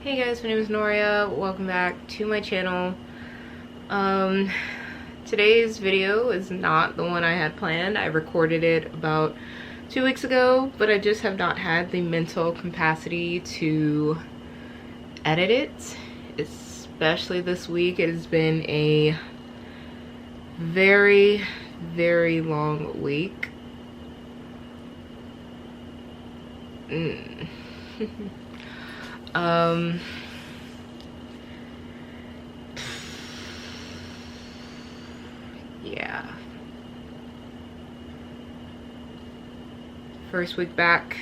Hey guys, my name is Noria. Welcome back to my channel. Today's video is not the one I had planned. I recorded it about 2 weeks ago, but I just have not had the mental capacity to edit it, especially this week. It has been a very, very long week. Yeah. First week back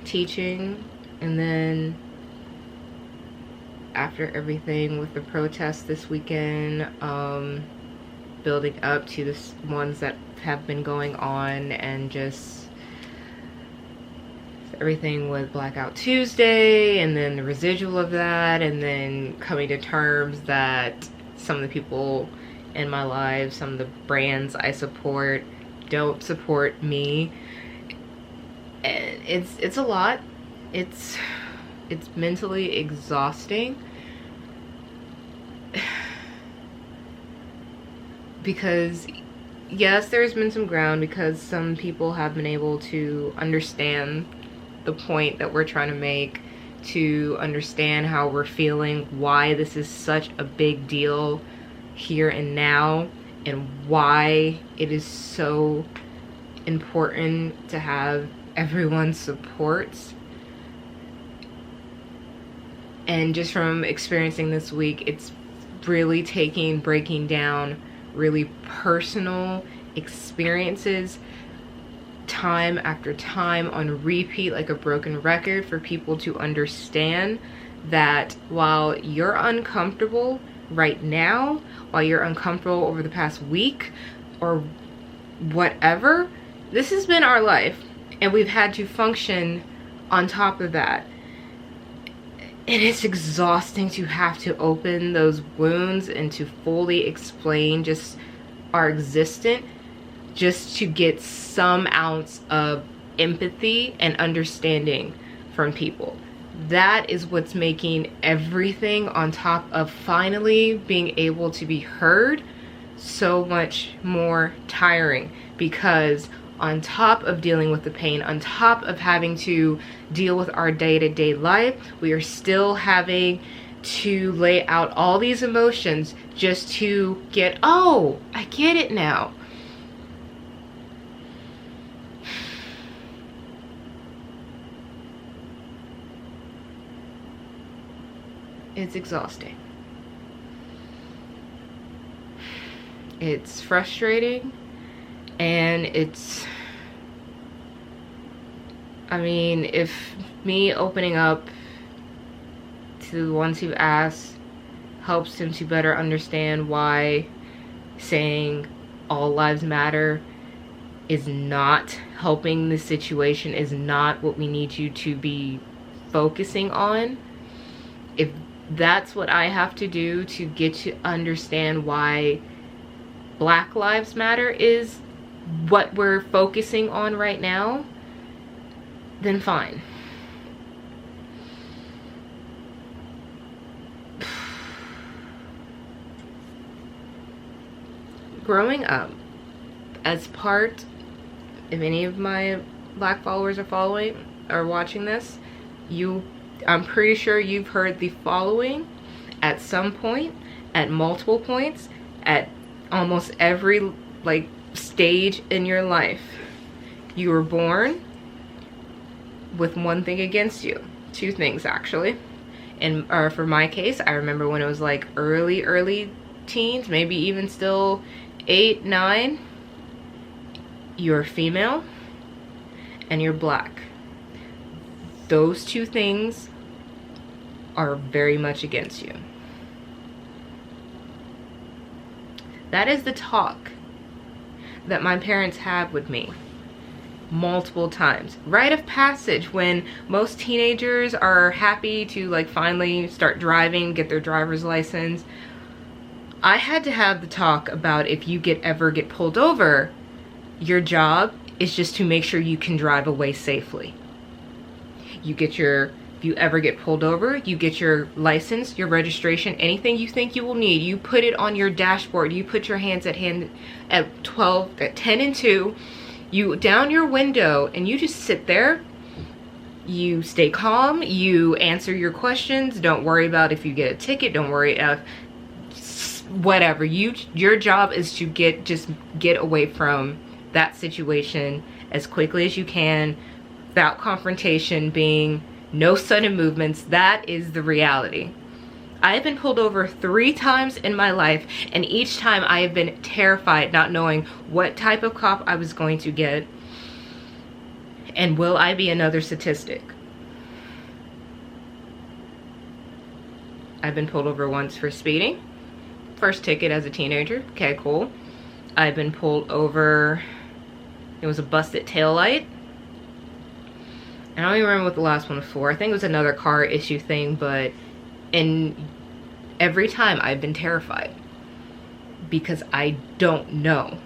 teaching, and then after everything with the protests this weekend, building up to the ones that have been going on, and just everything with Blackout Tuesday, and then the residual of that, and then coming to terms that some of the people in my life, some of the brands I support, don't support me. And it's a lot. It's mentally exhausting, because yes, there's been some ground, because some people have been able to understand the point that we're trying to make, to understand how we're feeling, why this is such a big deal here and now, and why it is so important to have everyone's support. And just from experiencing this week, it's really breaking down really personal experiences time after time on repeat, like a broken record, for people to understand that while you're uncomfortable right now, while you're uncomfortable over the past week or whatever, this has been our life, and we've had to function on top of that. And it's exhausting to have to open those wounds and to fully explain just our existence, just to get some ounce of empathy and understanding from people. That is what's making everything, on top of finally being able to be heard, so much more tiring. Because on top of dealing with the pain, on top of having to deal with our day-to-day life, we are still having to lay out all these emotions just to get, oh, I get it now. It's exhausting. It's frustrating, and I mean, if me opening up to the ones who ask helps them to better understand why saying all lives matter is not helping the situation, is not what we need you to be focusing on, if that's what I have to do to get to understand why Black Lives Matter is what we're focusing on right now, then fine. Growing up, as part, if any of my Black followers are following or watching this, I'm pretty sure you've heard the following at some point, at multiple points, at almost every stage in your life. You were born with one thing against you, two things actually. And for my case, I remember when it was like early teens, maybe even still 8, 9, you're female and you're Black. Those two things are very much against you. That is the talk that my parents had with me multiple times. Rite of passage, when most teenagers are happy to finally start driving, get their driver's license. I had to have the talk about, if you ever get pulled over, your job is just to make sure you can drive away safely. You get your If you ever get pulled over, you get your license, your registration, anything you think you will need, you put it on your dashboard. You put your hands at 10 and 2, you down your window, and you just sit there. You stay calm, you answer your questions. Don't worry about if you get a ticket. Don't worry if whatever. Your job is to get away from that situation as quickly as you can, without confrontation, being no sudden movements. That is the reality. I have been pulled over 3 times in my life, and each time I have been terrified, not knowing what type of cop I was going to get, and will I be another statistic. I've been pulled over once for speeding. First ticket as a teenager. Okay, cool. I've been pulled over, it was a busted taillight. I don't even remember what the last one was for. I think it was another car issue thing, but every time I've been terrified because I don't know.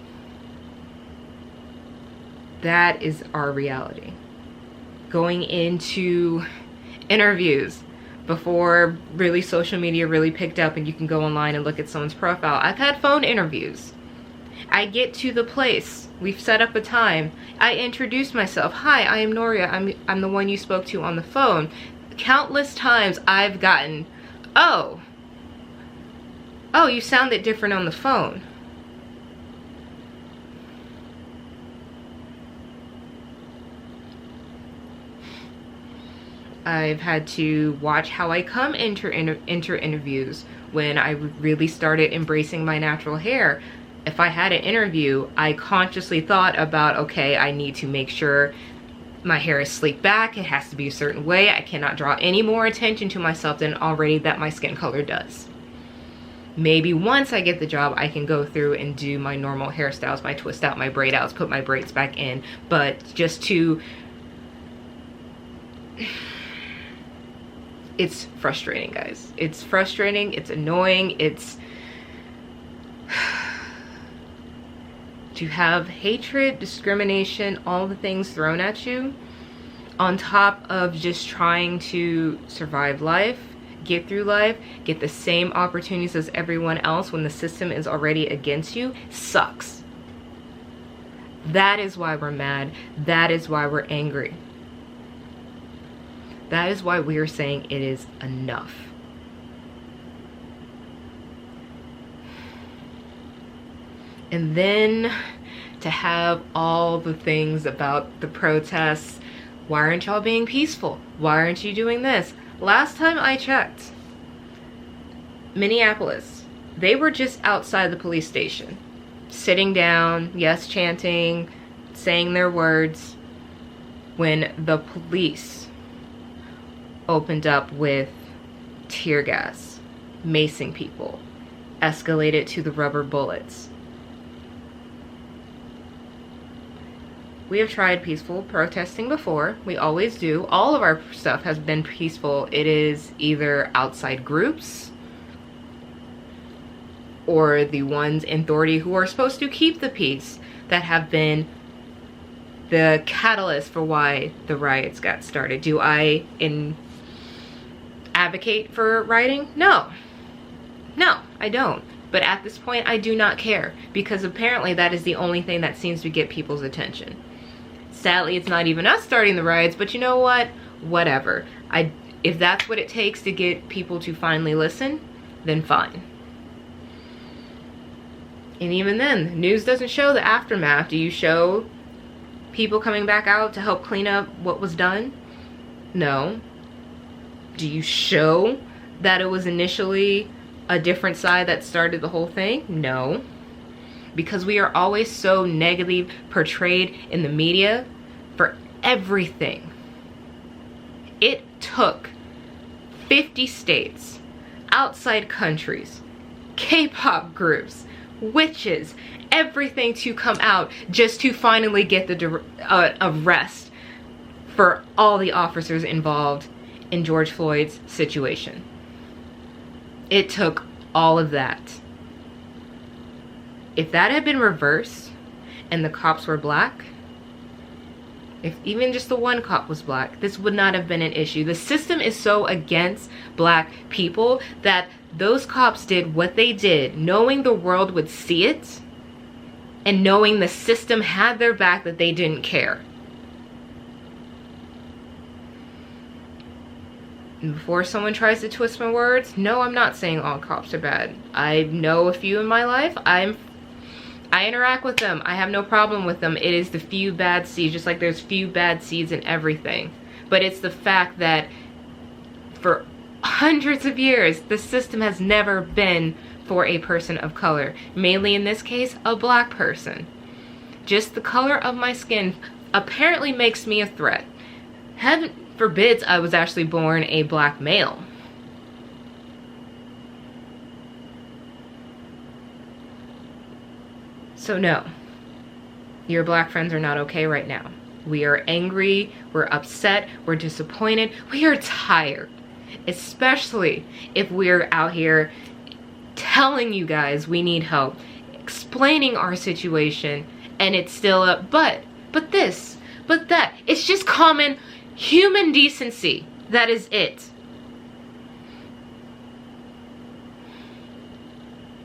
That is our reality. Going into interviews before really social media really picked up and you can go online and look at someone's profile. I've had phone interviews. I get to the place, we've set up a time, I introduce myself. Hi, I am Noria. I'm the one you spoke to on the phone. Countless times I've gotten, oh, you sounded different on the phone. I've had to watch how I come enter interviews when I really started embracing my natural hair. If I had an interview, I consciously thought about, okay, I need to make sure my hair is sleeked back. It has to be a certain way. I cannot draw any more attention to myself than already that my skin color does. Maybe once I get the job, I can go through and do my normal hairstyles, my twist out, my braid outs, put my braids back in. But just to... It's frustrating, guys. It's frustrating, it's annoying, it's... to have hatred, discrimination, all the things thrown at you, on top of just trying to survive life, get through life, get the same opportunities as everyone else when the system is already against you, sucks. That is why we're mad. That is why we're angry. That is why we are saying it is enough. And then to have all the things about the protests. Why aren't y'all being peaceful? Why aren't you doing this? Last time I checked, Minneapolis, they were just outside the police station, sitting down, yes, chanting, saying their words, when the police opened up with tear gas, macing people, escalated to the rubber bullets. We have tried peaceful protesting before. We always do. All of our stuff has been peaceful. It is either outside groups or the ones in authority who are supposed to keep the peace that have been the catalyst for why the riots got started. Do I advocate for rioting? No. No, I don't. But at this point, I do not care, because apparently that is the only thing that seems to get people's attention. Sadly, it's not even us starting the riots, but you know what? Whatever. If that's what it takes to get people to finally listen, then fine. And even then, news doesn't show the aftermath. Do you show people coming back out to help clean up what was done? No. Do you show that it was initially a different side that started the whole thing? No. Because we are always so negatively portrayed in the media for everything. It took 50 states, outside countries, K-pop groups, witches, everything to come out just to finally get the arrest for all the officers involved in George Floyd's situation. It took all of that. If that had been reversed and the cops were black, if even just the one cop was black, this would not have been an issue. The system is so against black people that those cops did what they did, knowing the world would see it and knowing the system had their back, that they didn't care. And before someone tries to twist my words, no, I'm not saying all cops are bad. I know a few in my life. I interact with them. I have no problem with them. It is the few bad seeds, just like there's few bad seeds in everything. But it's the fact that for hundreds of years, the system has never been for a person of color. Mainly in this case, a black person. Just the color of my skin apparently makes me a threat. Heaven forbids I was actually born a black male. So no, your black friends are not okay right now. We are angry, we're upset, we're disappointed, we are tired. Especially if we're out here telling you guys we need help, explaining our situation, and it's still a but this, but that. It's just common human decency. That is it.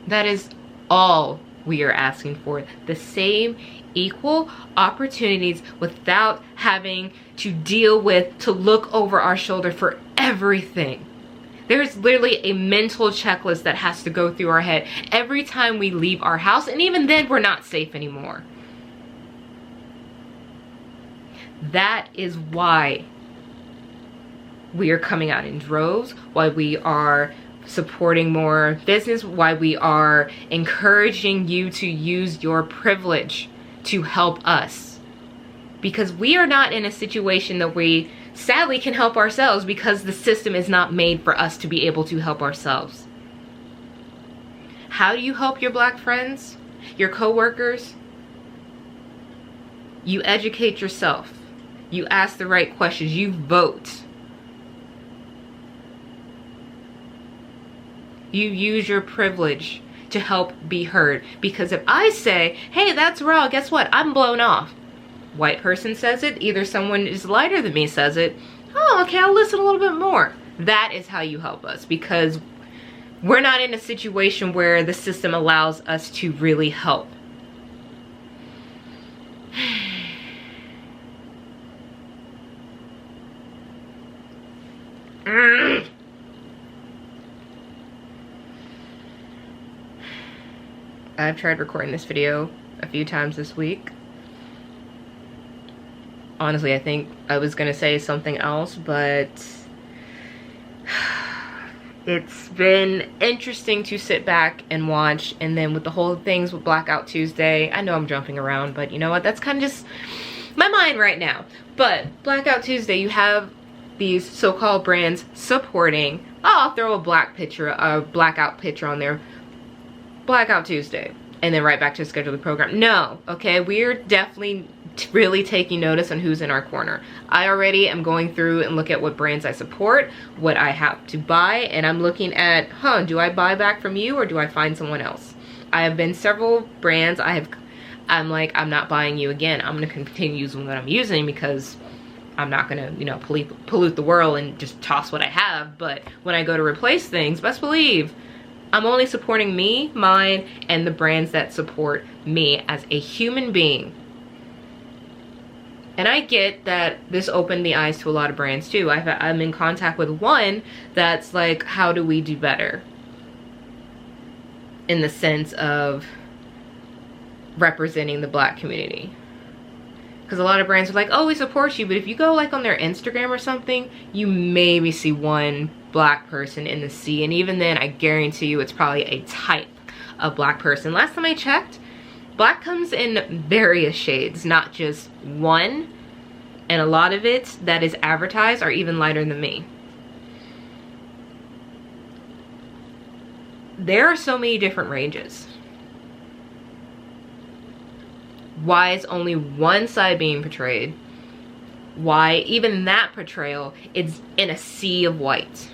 That is all we are asking for. The same equal opportunities without having to deal with, to look over our shoulder for everything. There's literally a mental checklist that has to go through our head every time we leave our house, and even then we're not safe anymore. That is why we are coming out in droves, why we are supporting more business, why we are encouraging you to use your privilege to help us. Because we are not in a situation that we sadly can help ourselves, because the system is not made for us to be able to help ourselves. How do you help your black friends, your co-workers? You educate yourself. You ask the right questions. You vote. You use your privilege to help be heard. Because if I say, hey, that's raw, guess what? I'm blown off. White person says it, either someone is lighter than me says it. Oh, okay, I'll listen a little bit more. That is how you help us, because we're not in a situation where the system allows us to really help. I've tried recording this video a few times this week. Honestly, I think I was gonna say something else, but it's been interesting to sit back and watch. And then with the whole things with Blackout Tuesday, I know I'm jumping around, but you know what? That's kind of just my mind right now. But Blackout Tuesday, you have these so-called brands supporting. Oh, I'll throw a blackout picture on there. Blackout Tuesday, and then right back to schedule the program. No, okay, we're definitely really taking notice on who's in our corner. I already am going through and look at what brands I support, what I have to buy, and I'm looking at, do I buy back from you or do I find someone else? I have been several brands. I'm like, I'm not buying you again. I'm gonna continue using what I'm using, because I'm not gonna, you know, pollute the world and just toss what I have. But when I go to replace things, best believe I'm only supporting me, mine, and the brands that support me as a human being. And I get that this opened the eyes to a lot of brands too. I'm in contact with one that's like, how do we do better? In the sense of representing the black community. Because a lot of brands are like, oh, we support you, but if you go like on their Instagram or something, you maybe see one black person in the sea, and even then I guarantee you it's probably a type of black person. Last time I checked, black comes in various shades, not just one, and a lot of it that is advertised are even lighter than me. There are so many different ranges. Why is only one side being portrayed? Why even that portrayal is in a sea of white?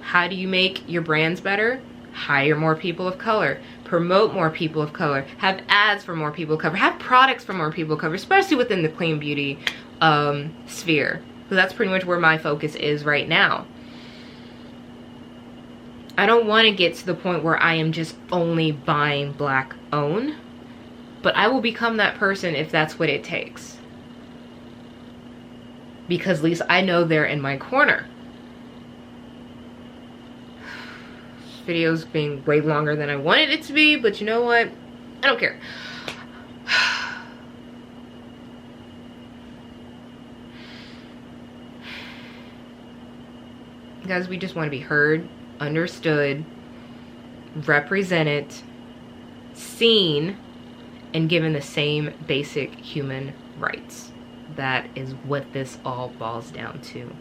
How do you make your brands better? Hire more people of color. promote more people of color, have ads for more people of color, have products for more people of color, especially within the clean beauty sphere. So that's pretty much where my focus is right now. I don't want to get to the point where I am just only buying Black owned, but I will become that person if that's what it takes. Because at least I know they're in my corner. This video's being way longer than I wanted it to be, but you know what? I don't care. Guys, we just want to be heard, understood, represented, seen, and given the same basic human rights. That is what this all boils down to.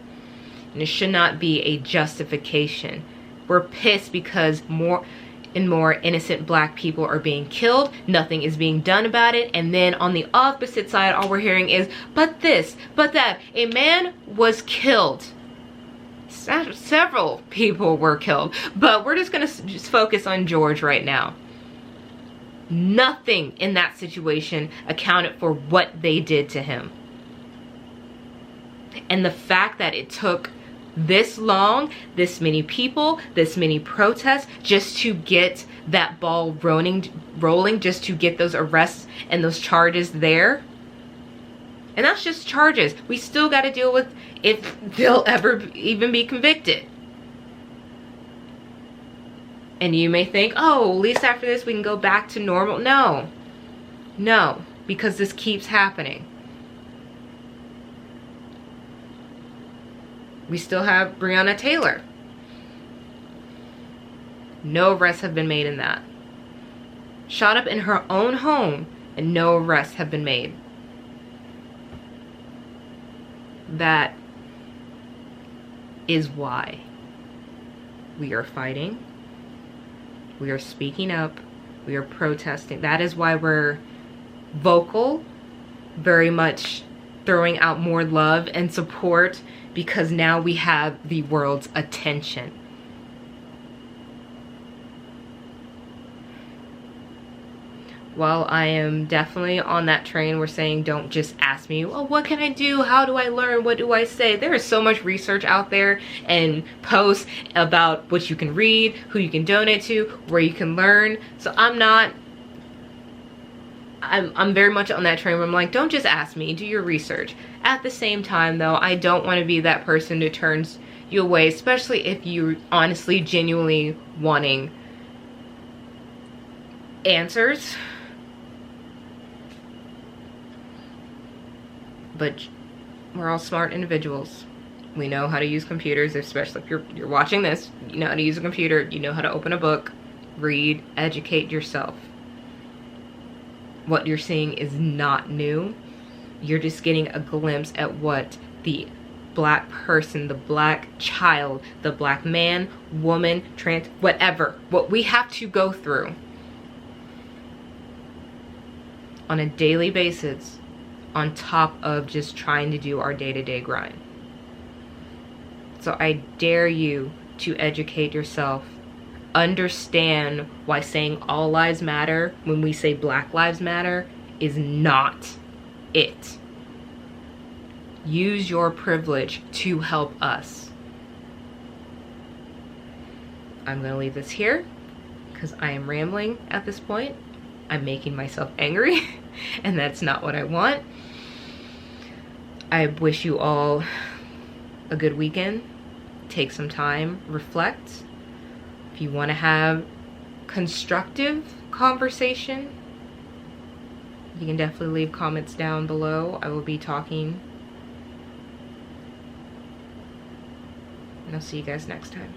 And it should not be a justification. We're pissed because more and more innocent Black people are being killed. Nothing is being done about it. And then on the opposite side, all we're hearing is, but this, but that. A man was killed. Several people were killed, but we're just gonna focus on George right now. Nothing in that situation accounted for what they did to him. And the fact that it took this long, this many people, this many protests, just to get that ball rolling, just to get those arrests and those charges there. And that's just charges. We still got to deal with if they'll ever even be convicted. And you may think, oh, at least after this we can go back to normal. No. No, because this keeps happening. We still have Breonna Taylor. No arrests have been made in that. Shot up in her own home and no arrests have been made. That is why we are fighting. We are speaking up. We are protesting. That is why we're vocal, very much throwing out more love and support, because now we have the world's attention. While I am definitely on that train, we're saying don't just ask me, well, what can I do? How do I learn? What do I say? There is so much research out there and posts about what you can read, who you can donate to, where you can learn. So I'm very much on that train where I'm like, don't just ask me, do your research. At the same time though, I don't want to be that person who turns you away, especially if you're honestly, genuinely wanting answers. But we're all smart individuals. We know how to use computers, especially if you're watching this. You know how to use a computer. You know how to open a book, read, educate yourself. What you're seeing is not new. You're just getting a glimpse at what the Black person, the Black child, the Black man, woman, trans, whatever, what we have to go through on a daily basis, on top of just trying to do our day-to-day grind. So I dare you to educate yourself. Understand why saying all lives matter when we say Black lives matter is not it. Use your privilege to help us. I'm gonna leave this here because I am rambling at this point. I'm making myself angry and that's not what I want. I wish you all a good weekend. Take some time, reflect. If you want to have constructive conversation, you can definitely leave comments down below. I will be talking. And I'll see you guys next time.